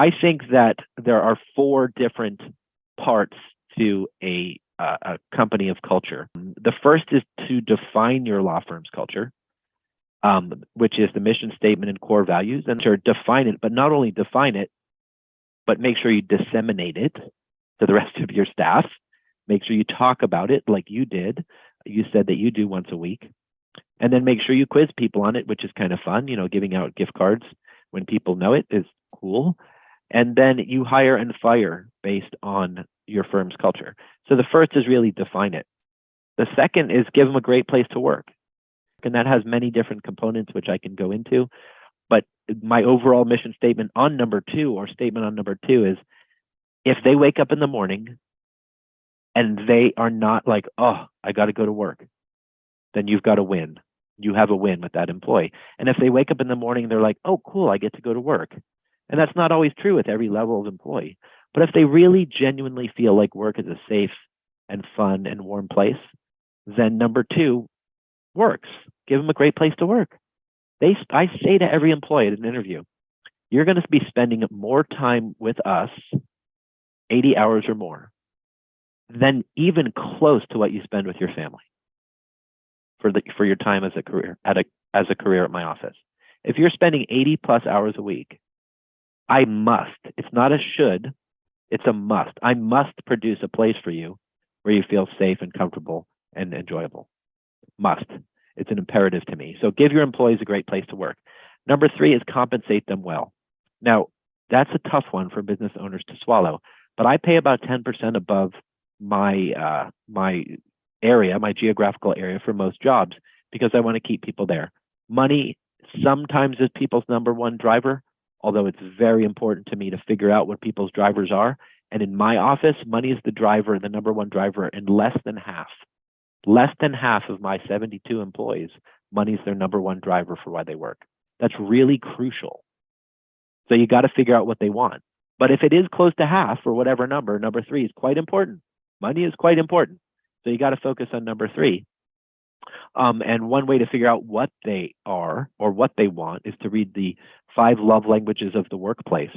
I think that there are four different parts to a company of culture. The first is to define your law firm's culture, which is the mission statement and core values, and to define it, but not only define it, but make sure you disseminate it to the rest of your staff. Make sure you talk about it like you did. You said that you do once a week. And then make sure you quiz people on it, which is kind of fun. You know, giving out gift cards when people know it is cool. And then you hire and fire based on your firm's culture. So the first is really define it. The second is give them a great place to work. And that has many different components, which I can go into. But my overall mission statement on number two, or statement on number two, is if they wake up in the morning and they are not like, oh, I got to go to work, then you've got a win. You have a win with that employee. And if they wake up in the morning and they're like, oh, cool, I get to go to work. And that's not always true with every level of employee. But if they really genuinely feel like work is a safe and fun and warm place, then number two works. Give them a great place to work. I say to every employee at an interview, you're going to be spending more time with us, 80 hours or more, than even close to what you spend with your family for your time as a career at my office. If you're spending 80 plus hours a week, I must, it's not a should, it's a must. I must produce a place for you where you feel safe and comfortable and enjoyable. Must. It's an imperative to me. So give your employees a great place to work. Number three is compensate them well. Now, that's a tough one for business owners to swallow, but I pay about 10% above my my area, my geographical area for most jobs, because I want to keep people there. Money sometimes is people's number one driver, although it's very important to me to figure out what people's drivers are. And in my office, money is the driver, the number one driver, in less than half of my 72 employees. Money is their number one driver for why they work. That's really crucial. So you got to figure out what they want. But if it is close to half or whatever number three is quite important. Money is quite important. So you got to focus on number three. And one way to figure out what they are or what they want is to read the 5 love languages of the workplace,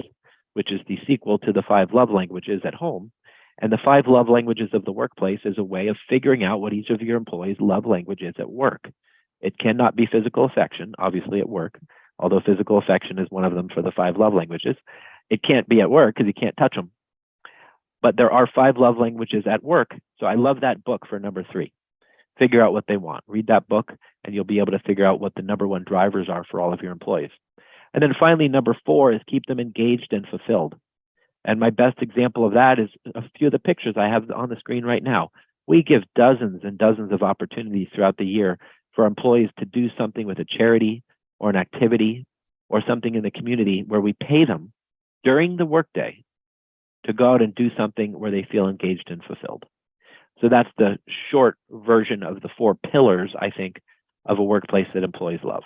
which is the sequel to the 5 love languages at home. And the 5 love languages of the workplace is a way of figuring out what each of your employees' love language is at work. It cannot be physical affection, obviously at work, although physical affection is one of them for the 5 love languages. It can't be at work because you can't touch them. But there are 5 love languages at work. So I love that book for number 3. Figure out what they want. Read that book, and you'll be able to figure out what the number one drivers are for all of your employees. And then finally, number 4 is keep them engaged and fulfilled. And my best example of that is a few of the pictures I have on the screen right now. We give dozens and dozens of opportunities throughout the year for employees to do something with a charity or an activity or something in the community where we pay them during the workday to go out and do something where they feel engaged and fulfilled. So that's the short version of the 4 pillars, I think, of a workplace that employees love.